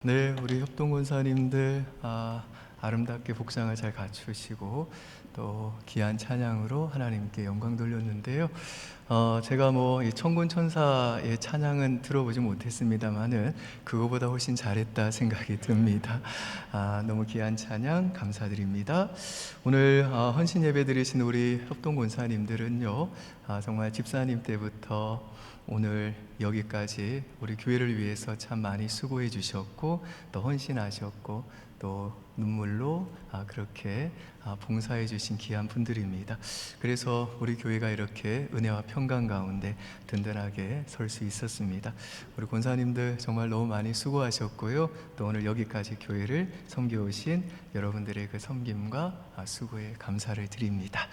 네, 우리 협동권사님들 아름답게 복장을 잘 갖추시고 또 귀한 찬양으로 하나님께 영광 돌렸는데요. 제가 이 천군 천사의 찬양은 들어보지 못했습니다만은 그거보다 훨씬 잘했다 생각이 듭니다. 너무 귀한 찬양 감사드립니다. 오늘 헌신 예배 드리신 우리 협동권사님들은요, 정말 집사님 때부터 오늘 여기까지 우리 교회를 위해서 참 많이 수고해 주셨고 또 헌신하셨고 또 눈물로 그렇게 봉사해 주신 귀한 분들입니다. 그래서 우리 교회가 이렇게 은혜와 평강 가운데 든든하게 설 수 있었습니다. 우리 권사님들 정말 너무 많이 수고하셨고요. 또 오늘 여기까지 교회를 섬겨오신 여러분들의 그 섬김과 수고에 감사를 드립니다.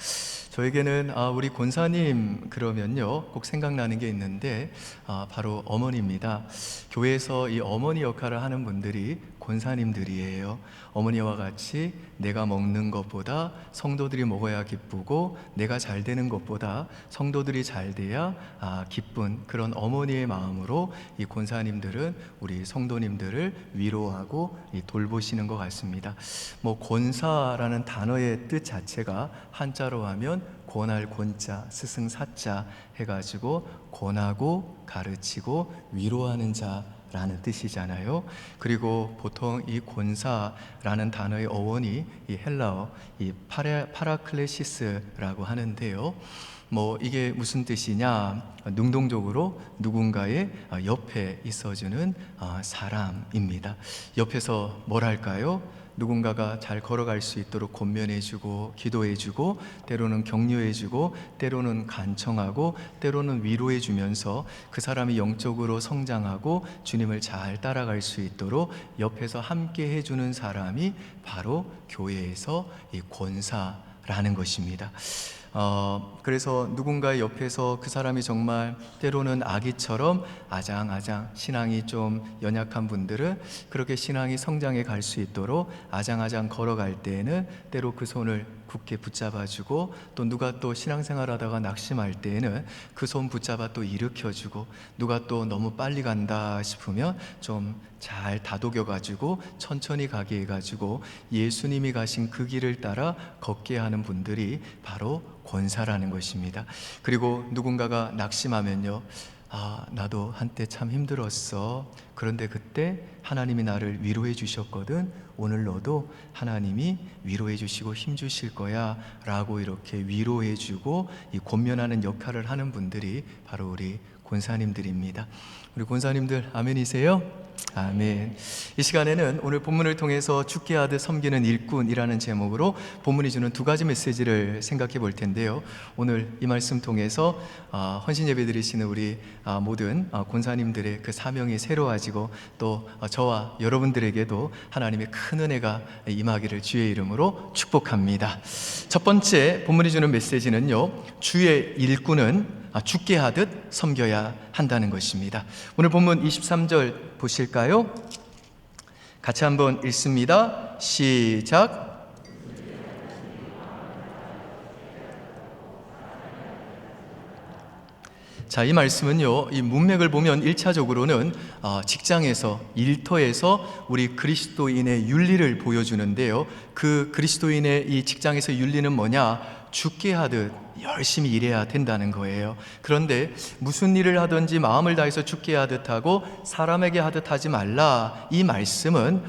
저에게는 우리 권사님 그러면요 꼭 생각나는 게 있는데 바로 어머니입니다. 교회에서 이 어머니 역할을 하는 분들이 권사님들이에요. 어머니와 같이 내가 먹는 것보다 성도들이 먹어야 기쁘고 내가 잘 되는 것보다 성도들이 잘 돼야 기쁜 그런 어머니의 마음으로 이 권사님들은 우리 성도님들을 위로하고 돌보시는 것 같습니다. 권사라는 단어의 뜻 자체가 한자로 하면 권할 권자, 스승 사자 해가지고 권하고 가르치고 위로하는 자 라는 뜻이잖아요. 그리고 보통 이 권사라는 단어의 어원이 이 헬라어 이 파라클레시스라고 하는데요. 이게 무슨 뜻이냐? 능동적으로 누군가의 옆에 있어주는 사람입니다. 옆에서 뭘 할까요? 누군가가 잘 걸어갈 수 있도록 권면해주고 기도해주고 때로는 격려해주고 때로는 간청하고 때로는 위로해주면서 그 사람이 영적으로 성장하고 주님을 잘 따라갈 수 있도록 옆에서 함께 해주는 사람이 바로 교회에서 이 권사라는 것입니다. 그래서 누군가의 옆에서 그 사람이 정말 때로는 아기처럼 아장아장 신앙이 좀 연약한 분들은 그렇게 신앙이 성장해 갈 수 있도록 아장아장 걸어갈 때에는 때로 그 손을 굳게 붙잡아주고 또 누가 또 신앙생활 하다가 낙심할 때에는 그 손 붙잡아 또 일으켜주고 누가 또 너무 빨리 간다 싶으면 좀 잘 다독여가지고 천천히 가게 해가지고 예수님이 가신 그 길을 따라 걷게 하는 분들이 바로 권사라는 것입니다. 그리고 누군가가 낙심하면요, 나도 한때 참 힘들었어. 그런데 그때 하나님이 나를 위로해 주셨거든. 오늘 너도 하나님이 위로해 주시고 힘 주실 거야 라고 이렇게 위로해 주고 이 권면하는 역할을 하는 분들이 바로 우리 권사님들입니다. 우리 권사님들 아멘이세요? 아멘. 이 시간에는 오늘 본문을 통해서 죽게 하듯 섬기는 일꾼이라는 제목으로 본문이 주는 두 가지 메시지를 생각해 볼 텐데요. 오늘 이 말씀 통해서 헌신 예배 드리시는 우리 모든 권사님들의 그 사명이 새로워지고 또 저와 여러분들에게도 하나님의 큰 은혜가 임하기를 주의 이름으로 축복합니다. 첫 번째 본문이 주는 메시지는요, 주의 일꾼은 죽게 하듯 섬겨야 한다는 것입니다. 오늘 본문 23절 보실까요? 같이 한번 읽습니다. 시작. 자, 이 말씀은요, 이 문맥을 보면 1차적으로는 직장에서, 일터에서 우리 그리스도인의 윤리를 보여주는데요. 그 그리스도인의 이 직장에서 윤리는 뭐냐? 죽게 하듯 열심히 일해야 된다는 거예요. 그런데 무슨 일을 하든지 마음을 다해서 죽게 하듯 하고 사람에게 하듯 하지 말라. 이 말씀은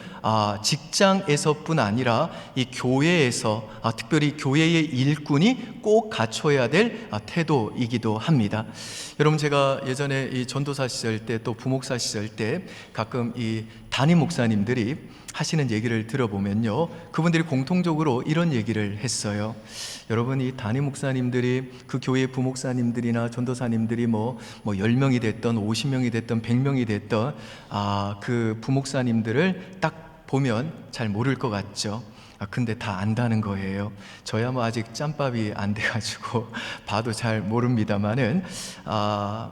직장에서뿐 아니라 이 교회에서 특별히 교회의 일꾼이 꼭 갖춰야 될 태도이기도 합니다. 여러분, 제가 예전에 이 전도사 시절 때 또 부목사 시절 때 가끔 이 담임 목사님들이 하시는 얘기를 들어보면요, 그분들이 공통적으로 이런 얘기를 했어요. 여러분, 이 담임 목사님들이 그 교회 부목사님들이나 전도사님들이 10명이 됐던 50명이 됐던 100명이 됐던 그 부목사님들을 딱 보면 잘 모를 것 같죠. 근데 다 안다는 거예요. 저야 뭐 아직 짬밥이 안 돼가지고 봐도 잘 모릅니다만은,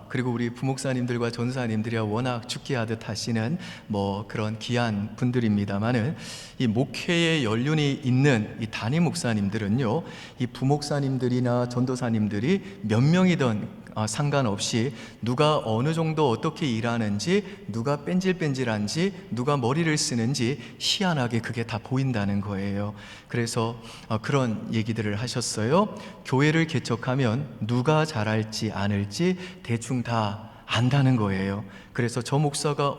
그리고 우리 부목사님들과 전사님들이야 워낙 죽게 하듯 하시는 뭐 그런 귀한 분들입니다만은, 이 목회의 연륜이 있는 이 담임 목사님들은요, 이 부목사님들이나 전도사님들이 몇 명이든 상관없이 누가 어느 정도 어떻게 일하는지, 누가 뺀질뺀질한지, 누가 머리를 쓰는지 희한하게 그게 다 보인다는 거예요. 그래서 그런 얘기들을 하셨어요. 교회를 개척하면 누가 잘할지 안 할지 대충 다 안다는 거예요. 그래서 저 목사가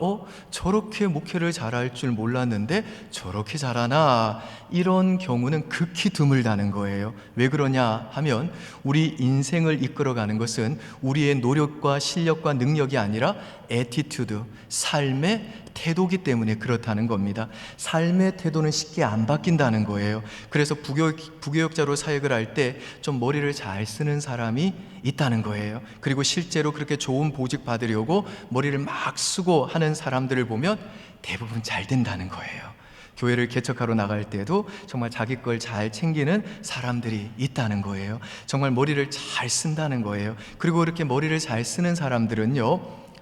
저렇게 목회를 잘할 줄 몰랐는데 저렇게 잘하나, 이런 경우는 극히 드물다는 거예요. 왜 그러냐 하면, 우리 인생을 이끌어가는 것은 우리의 노력과 실력과 능력이 아니라 애티튜드, 삶의 태도기 때문에 그렇다는 겁니다. 삶의 태도는 쉽게 안 바뀐다는 거예요. 그래서 부교육자로 사역을 할 때 좀 머리를 잘 쓰는 사람이 있다는 거예요. 그리고 실제로 그렇게 좋은 보직 받으려고 머리를 막 쓰고 하는 사람들을 보면 대부분 잘 된다는 거예요. 교회를 개척하러 나갈 때도 정말 자기 걸 잘 챙기는 사람들이 있다는 거예요. 정말 머리를 잘 쓴다는 거예요. 그리고 그렇게 머리를 잘 쓰는 사람들은요,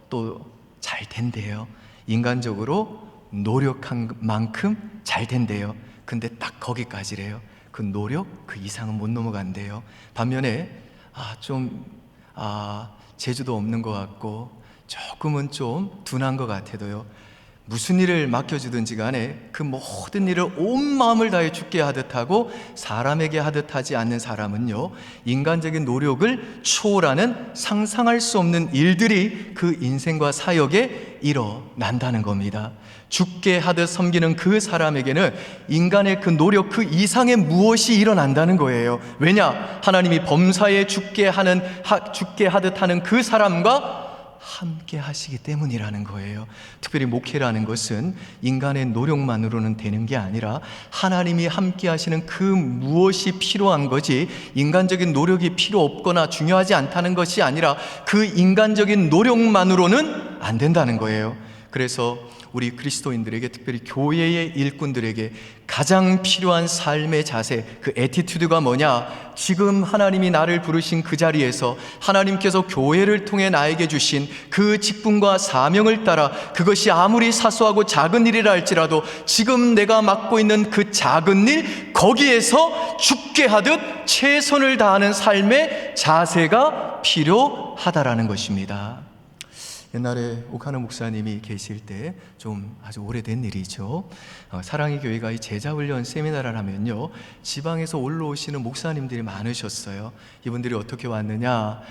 또 잘 된대요. 인간적으로 노력한 만큼 잘 된대요. 근데 딱 거기까지래요. 그 노력, 그 이상은 못 넘어간대요. 반면에 재주도 없는 것 같고 조금은 좀 둔한 것 같아도요, 무슨 일을 맡겨주든지 간에 그 모든 일을 온 마음을 다해 주께 하듯 하고 사람에게 하듯 하지 않는 사람은요, 인간적인 노력을 초월하는 상상할 수 없는 일들이 그 인생과 사역에 일어난다는 겁니다. 주께 하듯 섬기는 그 사람에게는 인간의 그 노력 그 이상의 무엇이 일어난다는 거예요. 왜냐? 하나님이 범사에 주께 하듯 하는 그 사람과 함께 하시기 때문이라는 거예요. 특별히 목회라는 것은 인간의 노력만으로는 되는 게 아니라 하나님이 함께 하시는 그 무엇이 필요한 거지, 인간적인 노력이 필요 없거나 중요하지 않다는 것이 아니라 그 인간적인 노력만으로는 안 된다는 거예요. 그래서 우리 그리스도인들에게, 특별히 교회의 일꾼들에게 가장 필요한 삶의 자세, 그 애티튜드가 뭐냐? 지금 하나님이 나를 부르신 그 자리에서 하나님께서 교회를 통해 나에게 주신 그 직분과 사명을 따라, 그것이 아무리 사소하고 작은 일이라 할지라도 지금 내가 맡고 있는 그 작은 일, 거기에서 죽게 하듯 최선을 다하는 삶의 자세가 필요하다라는 것입니다. 옛날에 오카노 목사님이 계실 때, 좀 아주 오래된 일이죠. 사랑의 교회가 이 제자훈련 세미나를 하면요, 지방에서 올라오시는 목사님들이 많으셨어요. 이분들이 어떻게 왔느냐?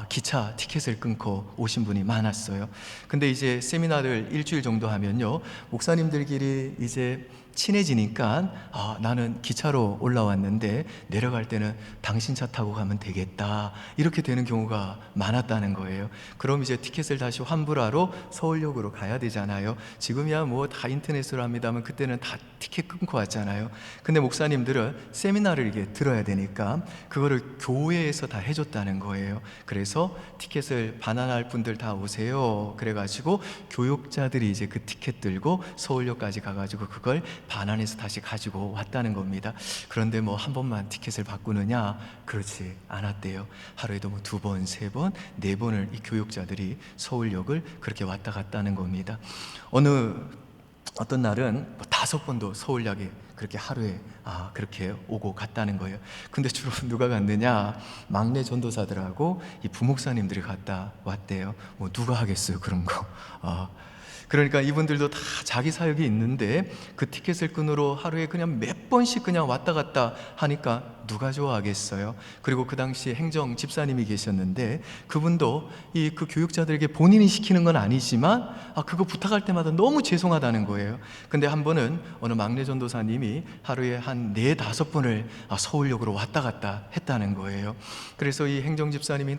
기차 티켓을 끊고 오신 분이 많았어요. 근데 이제 세미나를 일주일 정도 하면요, 목사님들끼리 이제 친해지니까 나는 기차로 올라왔는데 내려갈 때는 당신 차 타고 가면 되겠다, 이렇게 되는 경우가 많았다는 거예요. 그럼 이제 티켓을 다시 환불하러 서울역으로 가야 되잖아요. 지금이야 뭐 다 인터넷으로 합니다만 그때는 다 티켓 끊고 왔잖아요. 근데 목사님들은 세미나를 이게 들어야 되니까 그거를 교회에서 다 해줬다는 거예요. 그래서 티켓을 반환할 분들 다 오세요. 그래가지고 교육자들이 이제 그 티켓 들고 서울역까지 가가지고 그걸 반환해서 다시 가지고 왔다는 겁니다. 그런데 뭐 한 번만 티켓을 바꾸느냐? 그렇지 않았대요. 하루에도 뭐 2번, 3번, 4번을 이 교육자들이 서울역을 그렇게 왔다 갔다 하는 겁니다. 어떤 날은 뭐 5번도 서울역에 그렇게 하루에 그렇게 오고 갔다는 거예요. 근데 주로 누가 갔느냐? 막내 전도사들하고 이 부목사님들이 갔다 왔대요. 뭐 누가 하겠어요 그런 거. 그러니까 이분들도 다 자기 사역이 있는데 그 티켓을 끊으러 하루에 그냥 몇 번씩 그냥 왔다 갔다 하니까 누가 좋아하겠어요? 그리고 그 당시 행정 집사님이 계셨는데 그분도 그 교육자들에게 본인이 시키는 건 아니지만 그거 부탁할 때마다 너무 죄송하다는 거예요. 근데 한 번은 어느 막내 전도사님이 하루에 한 4-5번을 서울역으로 왔다 갔다 했다는 거예요. 그래서 이 행정 집사님이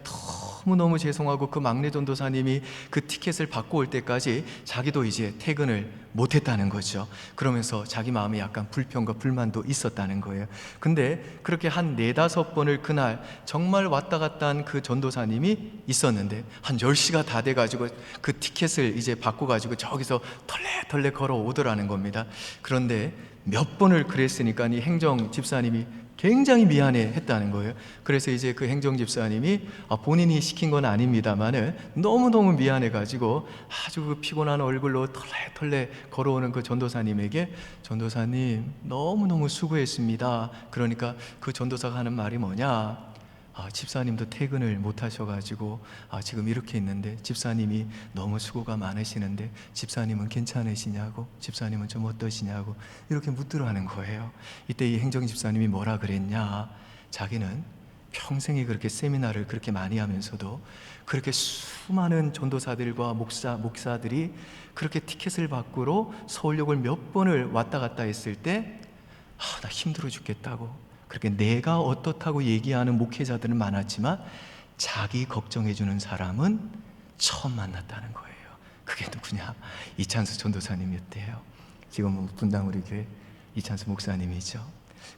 너무너무 죄송하고 그 막내 전도사님이 그 티켓을 받고 올 때까지 자기도 이제 퇴근을 못했다는 거죠. 그러면서 자기 마음에 약간 불평과 불만도 있었다는 거예요. 근데 그렇게 그렇게 한 4-5번을 그날 정말 왔다 갔다 한 그 전도사님이 있었는데, 한 10시가 다 돼가지고 그 티켓을 이제 바꿔가지고 저기서 털레털레 걸어오더라는 겁니다. 그런데 몇 번을 그랬으니까 이 행정 집사님이 굉장히 미안해 했다는 거예요. 그래서 이제 그 행정 집사님이 본인이 시킨 건 아닙니다만은 너무너무 미안해 가지고 아주 그 피곤한 얼굴로 털레털레 걸어오는 그 전도사님에게, 전도사님 너무너무 수고했습니다. 그러니까 그 전도사가 하는 말이 뭐냐, 집사님도 퇴근을 못 하셔가지고 지금 이렇게 있는데 집사님이 너무 수고가 많으시는데 집사님은 괜찮으시냐고, 집사님은 좀 어떠시냐고 이렇게 묻더라는 거예요. 이때 이 행정 집사님이 뭐라 그랬냐, 자기는 평생에 그렇게 세미나를 그렇게 많이 하면서도 그렇게 수많은 전도사들과 목사들이 그렇게 티켓을 바꾸러 서울역을 몇 번을 왔다 갔다 했을 때 나 힘들어 죽겠다고, 그렇게 내가 어떻다고 얘기하는 목회자들은 많았지만 자기 걱정해주는 사람은 처음 만났다는 거예요. 그게 누구냐? 이찬수 전도사님이었대요. 지금은 분당 우리 교회 이찬수 목사님이죠.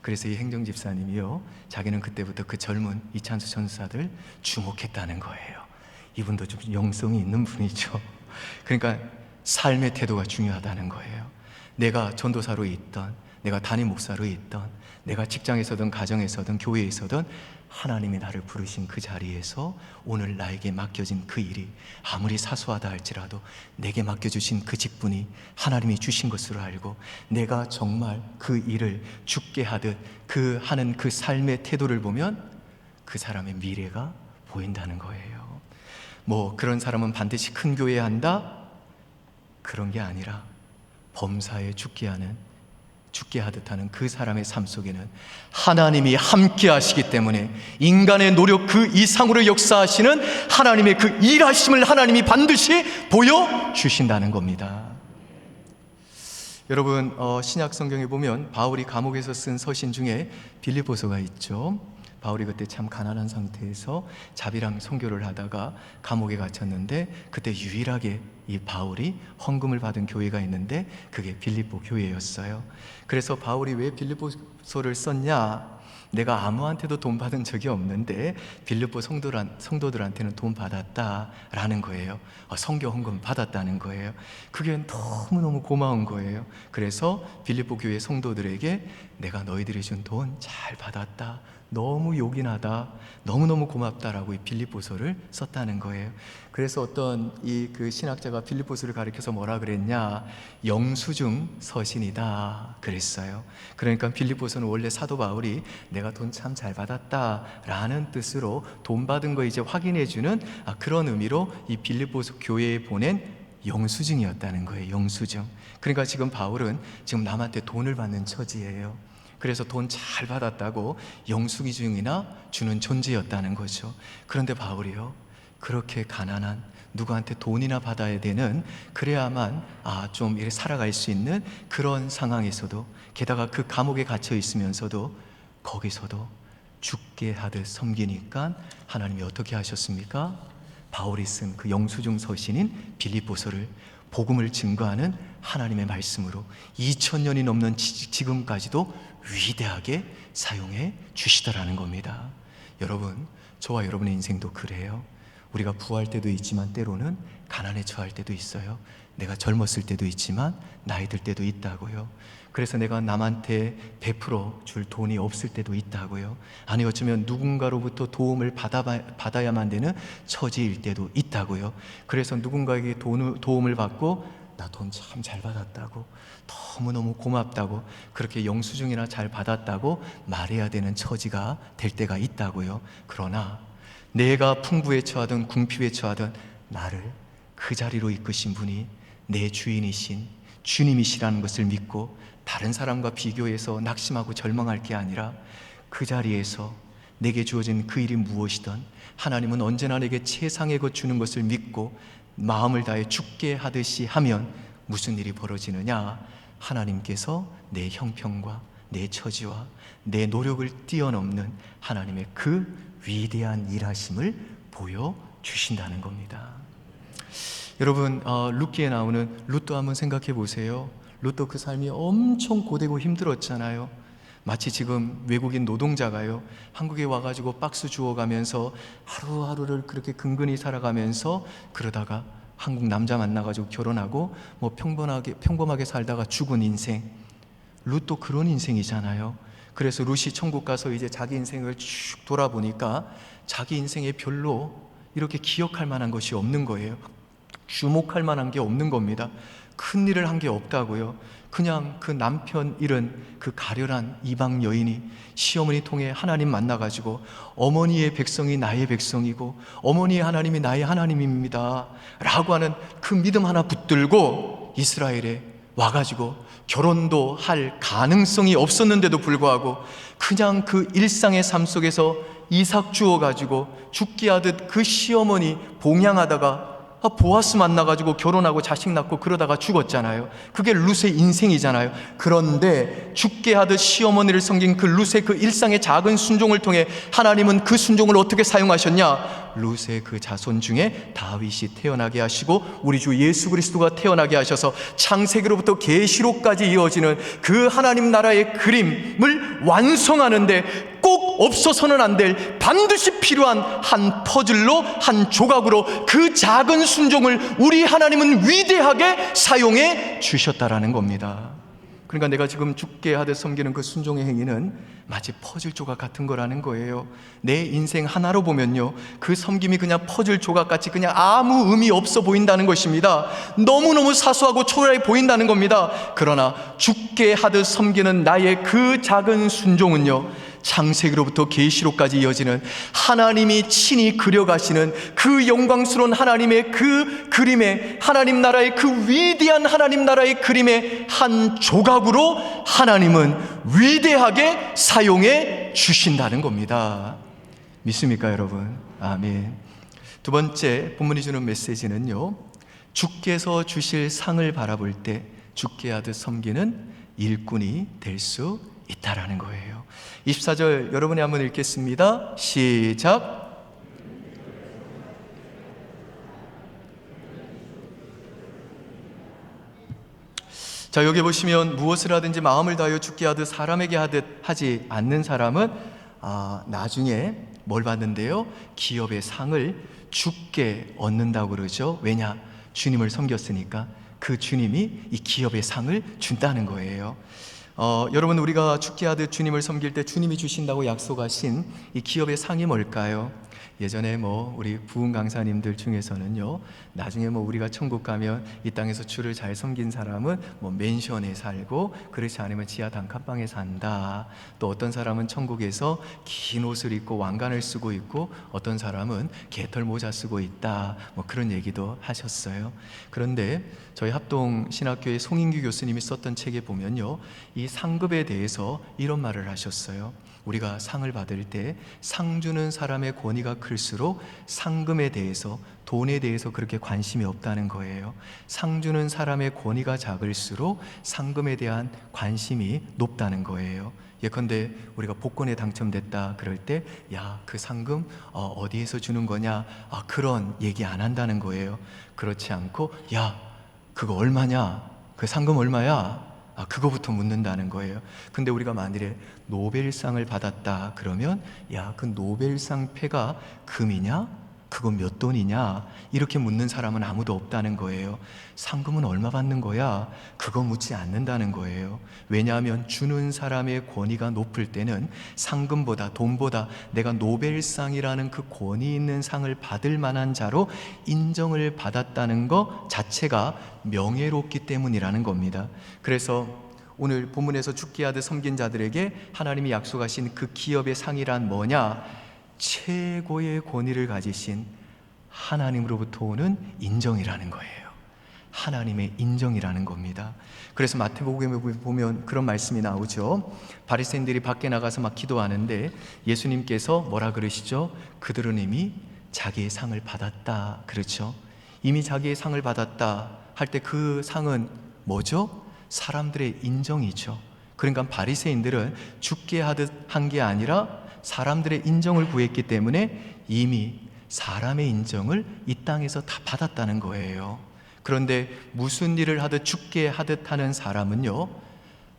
그래서 이 행정집사님이요, 자기는 그때부터 그 젊은 이찬수 전도사들 주목했다는 거예요. 이분도 좀 영성이 있는 분이죠. 그러니까 삶의 태도가 중요하다는 거예요. 내가 전도사로 있던, 내가 담임 목사로 있던, 내가 직장에서든 가정에서든 교회에서든 하나님이 나를 부르신 그 자리에서 오늘 나에게 맡겨진 그 일이 아무리 사소하다 할지라도 내게 맡겨주신 그 직분이 하나님이 주신 것으로 알고 내가 정말 그 일을 죽게 하듯 그 하는 그 삶의 태도를 보면 그 사람의 미래가 보인다는 거예요. 뭐 그런 사람은 반드시 큰 교회에 한다? 그런 게 아니라 범사에 죽게 하듯 하는 그 사람의 삶 속에는 하나님이 함께 하시기 때문에 인간의 노력 그 이상으로 역사하시는 하나님의 그 일하심을 하나님이 반드시 보여주신다는 겁니다. 여러분, 신약 성경에 보면 바울이 감옥에서 쓴 서신 중에 빌립보서가 있죠. 바울이 그때 참 가난한 상태에서 자비랑 선교를 하다가 감옥에 갇혔는데, 그때 유일하게 이 바울이 헌금을 받은 교회가 있는데 그게 빌립보 교회였어요. 그래서 바울이 왜 빌립보서를 썼냐, 내가 아무한테도 돈 받은 적이 없는데 빌립보 성도들한테는 돈 받았다라는 거예요. 선교 헌금 받았다는 거예요. 그게 너무너무 고마운 거예요. 그래서 빌립보 교회 성도들에게 내가 너희들이 준 돈 잘 받았다, 너무 요긴하다, 너무너무 고맙다라고 이 빌립보서를 썼다는 거예요. 그래서 어떤 그 신학자가 빌립보서를 가리켜서 뭐라 그랬냐, 영수증 서신이다 그랬어요. 그러니까 빌립보서는 원래 사도 바울이 내가 돈 참 잘 받았다라는 뜻으로 돈 받은 거 이제 확인해주는 그런 의미로 이 빌립보서 교회에 보낸 영수증이었다는 거예요. 영수증. 그러니까 지금 바울은 지금 남한테 돈을 받는 처지예요. 그래서 돈 잘 받았다고 영수증이나 주는 존재였다는 거죠. 그런데 바울이요, 그렇게 가난한, 누구한테 돈이나 받아야 되는, 그래야만 좀 이렇게 살아갈 수 있는 그런 상황에서도, 게다가 그 감옥에 갇혀 있으면서도 거기서도 죽게 하듯 섬기니까 하나님이 어떻게 하셨습니까? 바울이 쓴 그 영수증 서신인 빌립보서를 복음을 증거하는 하나님의 말씀으로 2000년이 넘는 지금까지도 위대하게 사용해 주시더라는 겁니다. 여러분, 저와 여러분의 인생도 그래요. 우리가 부할 때도 있지만 때로는 가난에 처할 때도 있어요. 내가 젊었을 때도 있지만 나이 들 때도 있다고요. 그래서 내가 남한테 베풀어 줄 돈이 없을 때도 있다고요. 아니 어쩌면 누군가로부터 도움을 받아야만 되는 처지일 때도 있다고요. 그래서 누군가에게 도움을 받고 나 돈 참 잘 받았다고, 너무너무 고맙다고, 그렇게 영수증이나 잘 받았다고 말해야 되는 처지가 될 때가 있다고요. 그러나 내가 풍부에 처하든 궁핍에 처하든 나를 그 자리로 이끄신 분이 내 주인이신 주님이시라는 것을 믿고 다른 사람과 비교해서 낙심하고 절망할 게 아니라 그 자리에서 내게 주어진 그 일이 무엇이든 하나님은 언제나 내게 최상의 것 주는 것을 믿고 마음을 다해 죽게 하듯이 하면 무슨 일이 벌어지느냐, 하나님께서 내 형편과 내 처지와 내 노력을 뛰어넘는 하나님의 그 위대한 일하심을 보여주신다는 겁니다. 여러분, 룻기에 나오는 룻도 한번 생각해 보세요. 룻도 그 삶이 엄청 고되고 힘들었잖아요. 마치 지금 외국인 노동자가요, 한국에 와가지고 박스 주워가면서 하루하루를 그렇게 근근히 살아가면서 그러다가 한국 남자 만나가지고 결혼하고 뭐 평범하게 살다가 죽은 인생. 룻도 그런 인생이잖아요. 그래서 룻이 천국 가서 이제 자기 인생을 쭉 돌아보니까 자기 인생에 별로 이렇게 기억할 만한 것이 없는 거예요. 주목할 만한 게 없는 겁니다. 큰 일을 한 게 없다고요. 그냥 그 남편 잃은 그 가련한 이방 여인이 시어머니 통해 하나님 만나가지고 어머니의 백성이 나의 백성이고 어머니의 하나님이 나의 하나님입니다 라고 하는 그 믿음 하나 붙들고 이스라엘에 와가지고 결혼도 할 가능성이 없었는데도 불구하고 그냥 그 일상의 삶 속에서 이삭 주워가지고 죽기 하듯 그 시어머니 봉양하다가 보아스 만나가지고 결혼하고 자식 낳고 그러다가 죽었잖아요. 그게 룻의 인생이잖아요. 그런데 죽게 하듯 시어머니를 섬긴 그 룻의 그 일상의 작은 순종을 통해 하나님은 그 순종을 어떻게 사용하셨냐? 룻의 그 자손 중에 다윗이 태어나게 하시고 우리 주 예수 그리스도가 태어나게 하셔서 창세기로부터 계시록까지 이어지는 그 하나님 나라의 그림을 완성하는데 꼭 없어서는 안 될 반드시 필요한 한 퍼즐로, 한 조각으로 그 작은 순종을 우리 하나님은 위대하게 사용해 주셨다라는 겁니다. 그러니까 내가 지금 죽게 하듯 섬기는 그 순종의 행위는 마치 퍼즐 조각 같은 거라는 거예요. 내 인생 하나로 보면요, 그 섬김이 그냥 퍼즐 조각같이 그냥 아무 의미 없어 보인다는 것입니다. 너무너무 사소하고 초라해 보인다는 겁니다. 그러나 죽게 하듯 섬기는 나의 그 작은 순종은요, 창세기로부터 계시록까지 이어지는 하나님이 친히 그려가시는 그 영광스러운 하나님의 그 그림에, 하나님 나라의 그 위대한 하나님 나라의 그림의 한 조각으로 하나님은 위대하게 사용해 주신다는 겁니다. 믿습니까 여러분? 아멘. 두 번째 본문이 주는 메시지는요, 주께서 주실 상을 바라볼 때 죽게 하듯 섬기는 일꾼이 될 수 있다라는 거예요. 24절 여러분이 한번 읽겠습니다. 시작. 자, 여기 보시면 무엇을 하든지 마음을 다하여 죽게 하듯 사람에게 하듯 하지 않는 사람은 나중에 뭘 받는데요? 기업의 상을 죽게 얻는다고 그러죠. 왜냐? 주님을 섬겼으니까 그 주님이 이 기업의 상을 준다는 거예요. 여러분, 우리가 죽게 하듯 주님을 섬길 때 주님이 주신다고 약속하신 이 기업의 상이 뭘까요? 예전에 우리 부흥 강사님들 중에서는요, 나중에 우리가 천국 가면 이 땅에서 주를 잘 섬긴 사람은 맨션에 살고, 그렇지 않으면 지하 단칸방에 산다. 또 어떤 사람은 천국에서 긴 옷을 입고 왕관을 쓰고 있고, 어떤 사람은 개털 모자 쓰고 있다. 그런 얘기도 하셨어요. 그런데 저희 합동 신학교의 송인규 교수님이 썼던 책에 보면요, 이 상급에 대해서 이런 말을 하셨어요. 우리가 상을 받을 때 상 주는 사람의 권위가 클수록 상금에 대해서, 돈에 대해서 그렇게 관심이 없다는 거예요. 상 주는 사람의 권위가 작을수록 상금에 대한 관심이 높다는 거예요. 예컨대 우리가 복권에 당첨됐다 그럴 때, 야, 그 상금 어디에서 주는 거냐, 그런 얘기 안 한다는 거예요. 그렇지 않고, 야, 그거 얼마냐, 그 상금 얼마야, 그거부터 묻는다는 거예요. 근데 우리가 만일에 노벨상을 받았다 그러면, 야, 그 노벨상 패가 금이냐? 그건 몇 돈이냐? 이렇게 묻는 사람은 아무도 없다는 거예요. 상금은 얼마 받는 거야? 그거 묻지 않는다는 거예요. 왜냐하면 주는 사람의 권위가 높을 때는 상금보다, 돈보다 내가 노벨상이라는 그 권위 있는 상을 받을 만한 자로 인정을 받았다는 것 자체가 명예롭기 때문이라는 겁니다. 그래서 오늘 본문에서 죽게 하듯 섬긴 자들에게 하나님이 약속하신 그 기업의 상이란 뭐냐? 최고의 권위를 가지신 하나님으로부터 오는 인정이라는 거예요. 하나님의 인정이라는 겁니다. 그래서 마태복음에 보면 그런 말씀이 나오죠. 바리새인들이 밖에 나가서 막 기도하는데 예수님께서 뭐라 그러시죠? 그들은 이미 자기의 상을 받았다. 그렇죠? 이미 자기의 상을 받았다 할 때 그 상은 뭐죠? 사람들의 인정이죠. 그러니까 바리새인들은 죽게 하듯 한 게 아니라 사람들의 인정을 구했기 때문에 이미 사람의 인정을 이 땅에서 다 받았다는 거예요. 그런데 무슨 일을 하듯 죽게 하듯 하는 사람은요,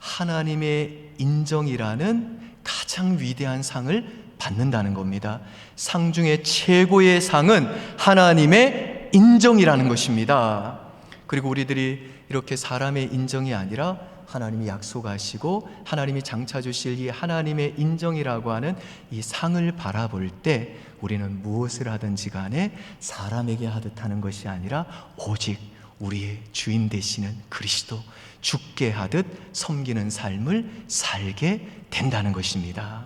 하나님의 인정이라는 가장 위대한 상을 받는다는 겁니다. 상 중에 최고의 상은 하나님의 인정이라는 것입니다. 그리고 우리들이 이렇게 사람의 인정이 아니라 하나님이 약속하시고 하나님이 장차 주실 이 하나님의 인정이라고 하는 이 상을 바라볼 때 우리는 무엇을 하든지 간에 사람에게 하듯 하는 것이 아니라 오직 우리의 주인 되시는 그리스도, 죽게 하듯 섬기는 삶을 살게 된다는 것입니다.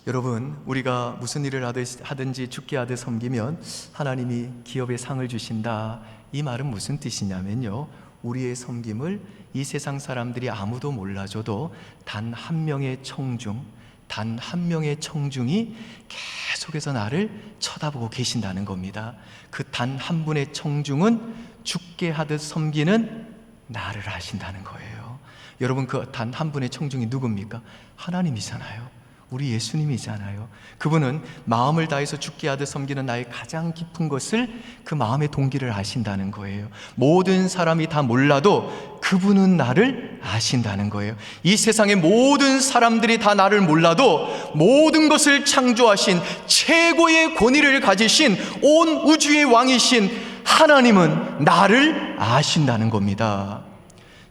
여러분, 우리가 무슨 일을 하든지 죽게 하듯 섬기면 하나님이 기업에 상을 주신다, 이 말은 무슨 뜻이냐면요, 우리의 섬김을 이 세상 사람들이 아무도 몰라줘도 단 한 명의 청중, 단 한 명의 청중이 계속해서 나를 쳐다보고 계신다는 겁니다. 그 단 한 분의 청중은 죽게 하듯 섬기는 나를 아신다는 거예요. 여러분, 그 단 한 분의 청중이 누굽니까? 하나님이잖아요. 우리 예수님이잖아요. 그분은 마음을 다해서 죽게 하듯 섬기는 나의 가장 깊은 것을, 그 마음의 동기를 아신다는 거예요. 모든 사람이 다 몰라도 그분은 나를 아신다는 거예요. 이 세상의 모든 사람들이 다 나를 몰라도 모든 것을 창조하신 최고의 권위를 가지신 온 우주의 왕이신 하나님은 나를 아신다는 겁니다.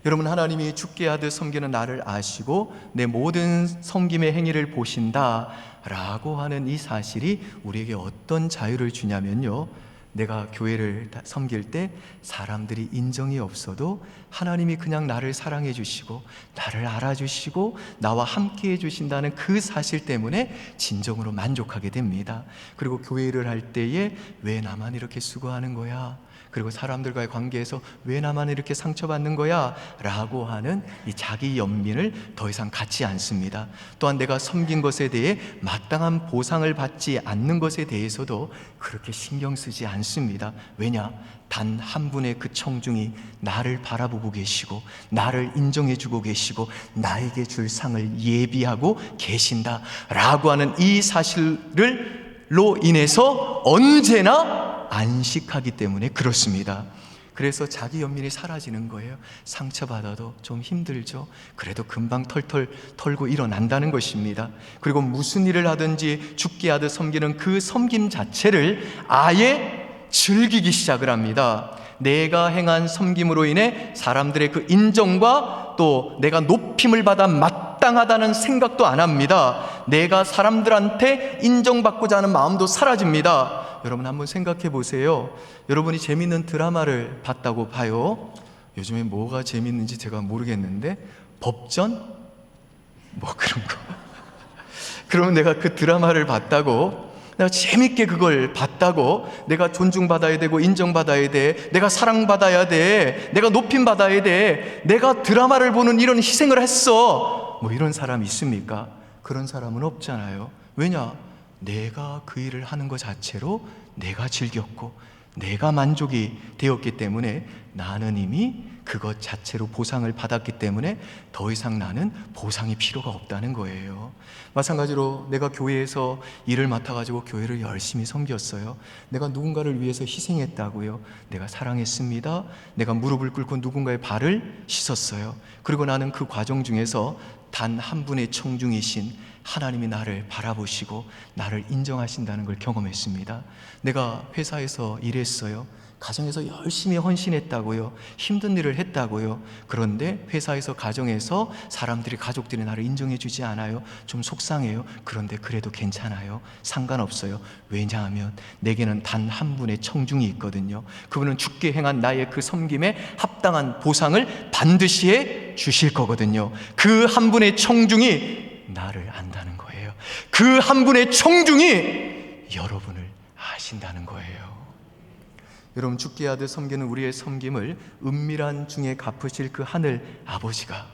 여러분, 하나님이 죽게 하듯 섬기는 나를 아시고 내 모든 섬김의 행위를 보신다라고 하는 이 사실이 우리에게 어떤 자유를 주냐면요, 내가 교회를 섬길 때 사람들이 인정이 없어도 하나님이 그냥 나를 사랑해 주시고 나를 알아주시고 나와 함께 해주신다는 그 사실 때문에 진정으로 만족하게 됩니다. 그리고 교회를 할 때에 왜 나만 이렇게 수고하는 거야? 그리고 사람들과의 관계에서 왜 나만 이렇게 상처받는 거야? 라고 하는 이 자기 연민을 더 이상 갖지 않습니다. 또한 내가 섬긴 것에 대해 마땅한 보상을 받지 않는 것에 대해서도 그렇게 신경 쓰지 않습니다. 왜냐? 단 한 분의 그 청중이 나를 바라보고 계시고 나를 인정해주고 계시고 나에게 줄 상을 예비하고 계신다라고 하는 이 사실로 인해서 언제나 안식하기 때문에 그렇습니다. 그래서 자기 연민이 사라지는 거예요. 상처받아도 좀 힘들죠. 그래도 금방 털털 털고 일어난다는 것입니다. 그리고 무슨 일을 하든지 죽게 하듯 섬기는 그 섬김 자체를 아예 즐기기 시작을 합니다. 내가 행한 섬김으로 인해 사람들의 그 인정과 또 내가 높임을 받아 마땅하다는 생각도 안 합니다. 내가 사람들한테 인정받고자 하는 마음도 사라집니다. 여러분, 한번 생각해 보세요. 여러분이 재밌는 드라마를 봤다고 봐요. 요즘에 뭐가 재밌는지 제가 모르겠는데 법전? 뭐 그런 거. 그러면 내가 그 드라마를 봤다고, 내가 재밌게 그걸 봤다고, 내가 존중받아야 되고 인정받아야 돼, 내가 사랑받아야 돼, 내가 높임받아야 돼, 내가 드라마를 보는 이런 희생을 했어, 뭐 이런 사람 있습니까? 그런 사람은 없잖아요. 왜냐? 내가 그 일을 하는 것 자체로 내가 즐겼고 내가 만족이 되었기 때문에 나는 이미 그것 자체로 보상을 받았기 때문에 더 이상 나는 보상이 필요가 없다는 거예요. 마찬가지로 내가 교회에서 일을 맡아가지고 교회를 열심히 섬겼어요. 내가 누군가를 위해서 희생했다고요. 내가 사랑했습니다. 내가 무릎을 꿇고 누군가의 발을 씻었어요. 그리고 나는 그 과정 중에서 단 한 분의 청중이신 하나님이 나를 바라보시고 나를 인정하신다는 걸 경험했습니다. 내가 회사에서 일했어요. 가정에서 열심히 헌신했다고요. 힘든 일을 했다고요. 그런데 회사에서 가정에서 사람들이, 가족들이 나를 인정해 주지 않아요. 좀 속상해요. 그런데 그래도 괜찮아요. 상관없어요. 왜냐하면 내게는 단 한 분의 청중이 있거든요. 그분은 죽게 행한 나의 그 섬김에 합당한 보상을 반드시 해 주실 거거든요. 그 한 분의 청중이 나를 안다는 거예요. 그 한 분의 청중이 여러분을 아신다는 거예요. 여러분, 죽게 하듯 섬기는 우리의 섬김을 은밀한 중에 갚으실 그 하늘 아버지가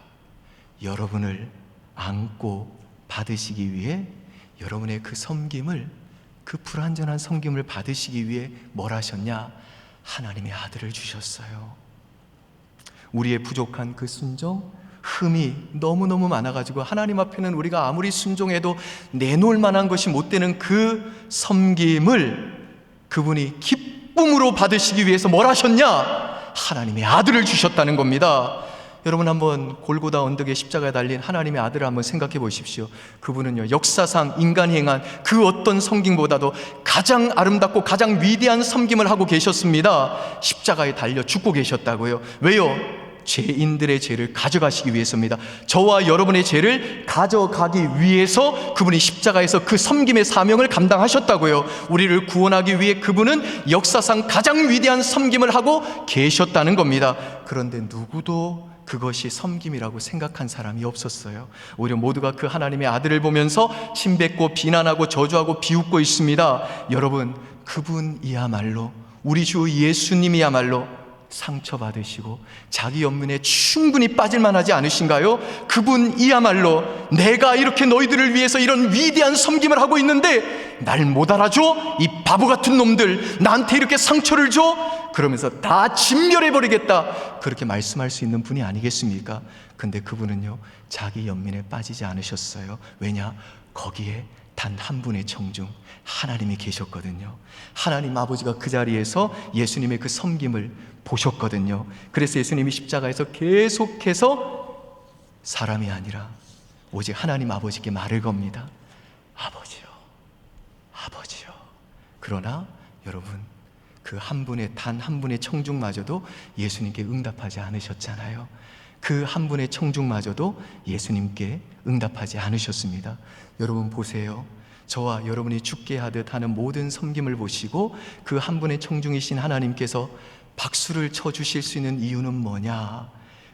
여러분을 안고 받으시기 위해, 여러분의 그 섬김을, 그 불완전한 섬김을 받으시기 위해 뭘 하셨냐? 하나님의 아들을 주셨어요. 우리의 부족한 그 순종, 흠이 너무너무 많아가지고 하나님 앞에는 우리가 아무리 순종해도 내놓을 만한 것이 못 되는 그 섬김을 그분이 기쁨으로 받으시기 위해서 뭘 하셨냐? 하나님의 아들을 주셨다는 겁니다. 여러분 한번 골고다 언덕에 십자가에 달린 하나님의 아들을 한번 생각해 보십시오. 그분은요, 역사상 인간이 행한 그 어떤 섬김보다도 가장 아름답고 가장 위대한 섬김을 하고 계셨습니다. 십자가에 달려 죽고 계셨다고요. 왜요? 죄인들의 죄를 가져가시기 위해서입니다. 저와 여러분의 죄를 가져가기 위해서 그분이 십자가에서 그 섬김의 사명을 감당하셨다고요. 우리를 구원하기 위해 그분은 역사상 가장 위대한 섬김을 하고 계셨다는 겁니다. 그런데 누구도 그것이 섬김이라고 생각한 사람이 없었어요. 오히려 모두가 그 하나님의 아들을 보면서 침뱉고 비난하고 저주하고 비웃고 있습니다. 여러분, 그분이야말로, 우리 주 예수님이야말로 상처받으시고 자기 연민에 충분히 빠질만 하지 않으신가요? 그분이야말로 내가 이렇게 너희들을 위해서 이런 위대한 섬김을 하고 있는데 날 못 알아줘? 이 바보 같은 놈들, 나한테 이렇게 상처를 줘? 그러면서 다 진멸해버리겠다, 그렇게 말씀할 수 있는 분이 아니겠습니까? 근데 그분은요, 자기 연민에 빠지지 않으셨어요. 왜냐? 거기에 단 한 분의 청중, 하나님이 계셨거든요. 하나님 아버지가 그 자리에서 예수님의 그 섬김을 보셨거든요. 그래서 예수님이 십자가에서 계속해서 사람이 아니라 오직 하나님 아버지께 말을 겁니다. 아버지요, 아버지요. 그러나 여러분, 그 한 분의 단 한 분의 청중마저도 예수님께 응답하지 않으셨잖아요. 그 한 분의 청중마저도 예수님께 응답하지 않으셨습니다. 여러분 보세요. 저와 여러분이 죽게 하듯 하는 모든 섬김을 보시고 그 한 분의 청중이신 하나님께서 박수를 쳐주실 수 있는 이유는 뭐냐?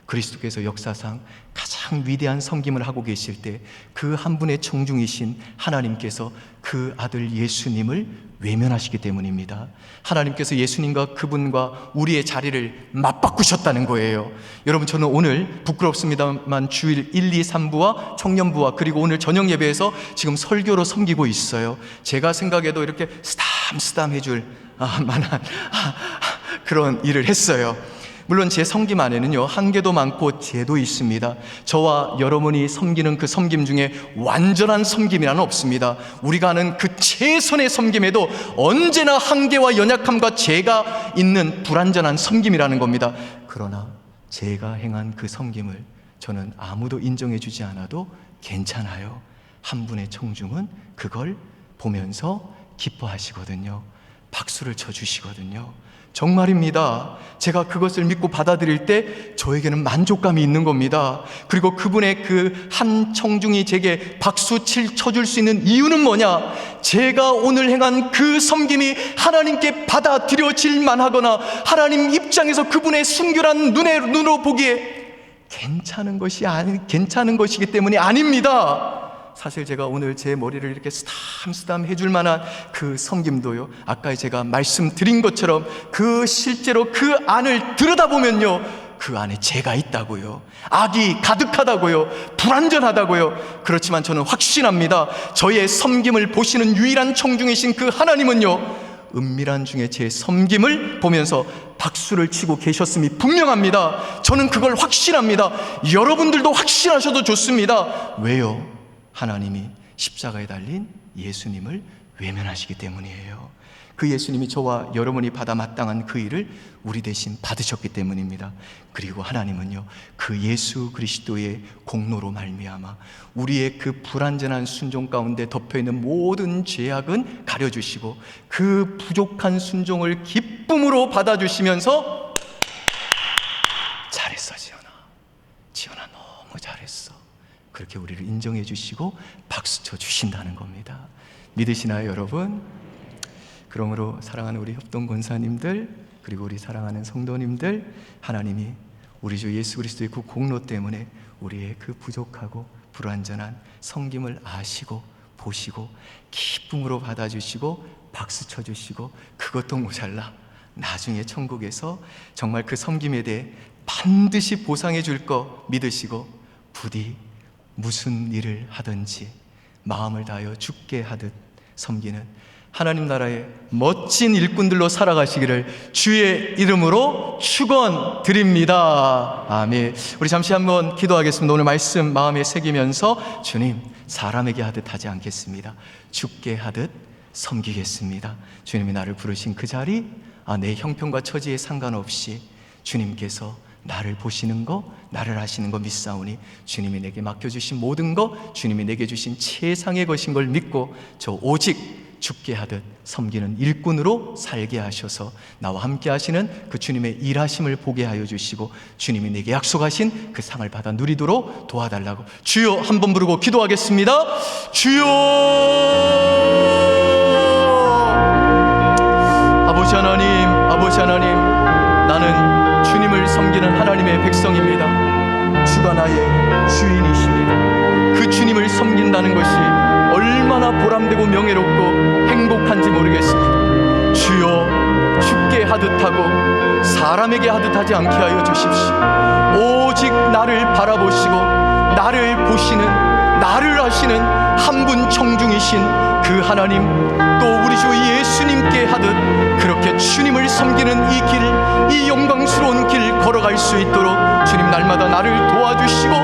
그리스도께서 역사상 가장 위대한 섬김을 하고 계실 때 그 한 분의 청중이신 하나님께서 그 아들 예수님을 외면하시기 때문입니다. 하나님께서 예수님과 그분과 우리의 자리를 맞바꾸셨다는 거예요. 여러분, 저는 오늘 부끄럽습니다만 주일 1, 2, 3부와 청년부와 그리고 오늘 저녁 예배에서 지금 설교로 섬기고 있어요. 제가 생각해도 이렇게 쓰담쓰담 해줄 만한 그런 일을 했어요. 물론 제 섬김 안에는요, 한계도 많고 죄도 있습니다. 저와 여러분이 섬기는 그 섬김 중에 완전한 섬김이라는 없습니다. 우리가 하는 그 최선의 섬김에도 언제나 한계와 연약함과 죄가 있는 불완전한 섬김이라는 겁니다. 그러나 제가 행한 그 섬김을 저는 아무도 인정해 주지 않아도 괜찮아요. 한 분의 청중은 그걸 보면서 기뻐하시거든요. 박수를 쳐주시거든요. 정말입니다. 제가 그것을 믿고 받아들일 때 저에게는 만족감이 있는 겁니다. 그리고 그분의 그 한 청중이 제게 박수 쳐줄 수 있는 이유는 뭐냐? 제가 오늘 행한 그 섬김이 하나님께 받아들여질 만하거나 하나님 입장에서 그분의 순결한 눈으로 보기에 괜찮은 것이기 때문이 아닙니다. 사실 제가 오늘 제 머리를 이렇게 쓰담쓰담 해줄 만한 그 섬김도요, 아까 제가 말씀드린 것처럼 그 실제로 그 안을 들여다보면요, 그 안에 죄가 있다고요. 악이 가득하다고요. 불완전하다고요. 그렇지만 저는 확신합니다. 저의 섬김을 보시는 유일한 청중이신 그 하나님은요, 은밀한 중에 제 섬김을 보면서 박수를 치고 계셨음이 분명합니다. 저는 그걸 확신합니다. 여러분들도 확신하셔도 좋습니다. 왜요? 하나님이 십자가에 달린 예수님을 외면하시기 때문이에요. 그 예수님이 저와 여러분이 받아 마땅한 그 일을 우리 대신 받으셨기 때문입니다. 그리고 하나님은요, 그 예수 그리스도의 공로로 말미암아 우리의 그 불완전한 순종 가운데 덮여있는 모든 죄악은 가려주시고 그 부족한 순종을 기쁨으로 받아주시면서 잘했어 지연아 너무 잘했어, 그렇게 우리를 인정해 주시고 박수 쳐 주신다는 겁니다. 믿으시나요, 여러분? 그러므로 사랑하는 우리 협동 권사님들, 그리고 우리 사랑하는 성도님들, 하나님이 우리 주 예수 그리스도의 그 공로 때문에 우리의 그 부족하고 불완전한 섬김을 아시고 보시고 기쁨으로 받아주시고 박수 쳐주시고 그것도 모자라 나중에 천국에서 정말 그 섬김에 대해 반드시 보상해 줄 거 믿으시고 부디 무슨 일을 하든지 마음을 다하여 죽게 하듯 섬기는 하나님 나라의 멋진 일꾼들로 살아가시기를 주의 이름으로 축원드립니다. 아멘. 우리 잠시 한번 기도하겠습니다. 오늘 말씀 마음에 새기면서 주님, 사람에게 하듯 하지 않겠습니다. 죽게 하듯 섬기겠습니다. 주님이 나를 부르신 그 자리, 내 형편과 처지에 상관없이 주님께서 나를 보시는 거, 나를 아시는 거 믿사오니 주님이 내게 맡겨주신 모든 거, 주님이 내게 주신 최상의 것인 걸 믿고 저 오직 죽게 하듯 섬기는 일꾼으로 살게 하셔서 나와 함께 하시는 그 주님의 일하심을 보게 하여 주시고 주님이 내게 약속하신 그 상을 받아 누리도록 도와달라고 주여 한번 부르고 기도하겠습니다. 주여! 아버지 하나님, 아버지 하나님, 나는 주님을 섬기는 하나님의 백성입니다. 주가 나의 주인이십니다. 그 주님을 섬긴다는 것이 얼마나 보람되고 명예롭고 행복한지 모르겠습니다. 주여, 죽게 하듯 하고 사람에게 하듯 하지 않게 하여 주십시오. 오직 나를 바라보시고 나를 보시는, 나를 아시는 한 분 청중이신 그 하나님, 또 우리 주 예수님께 하듯 그렇게 주님을 섬기는 이 길, 이 영광스러운 길 걸어갈 수 있도록 주님 날마다 나를 도와주시고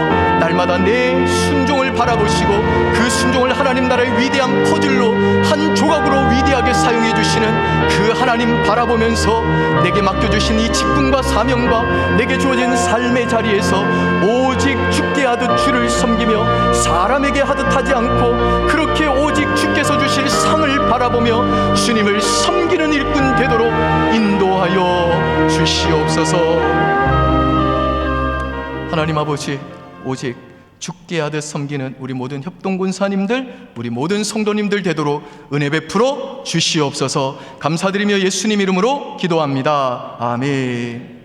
날마다 내 순종을 바라보시고 그 순종을 하나님 나라의 위대한 퍼즐로 한 조각으로 위대하게 사용해 주시는 그 하나님 바라보면서 내게 맡겨주신 이 직분과 사명과 내게 주어진 삶의 자리에서 오직 죽게 하듯 주를 섬기며 사람에게 하듯 하지 않고 그렇게 오직 주께서 주실 상을 바라보며 주님을 섬기는 일꾼 되도록 인도하여 주시옵소서. 하나님 아버지, 오직 죽게 하듯 섬기는 우리 모든 협동군사님들, 우리 모든 성도님들 되도록 은혜 베풀어 주시옵소서. 감사드리며 예수님 이름으로 기도합니다. 아멘.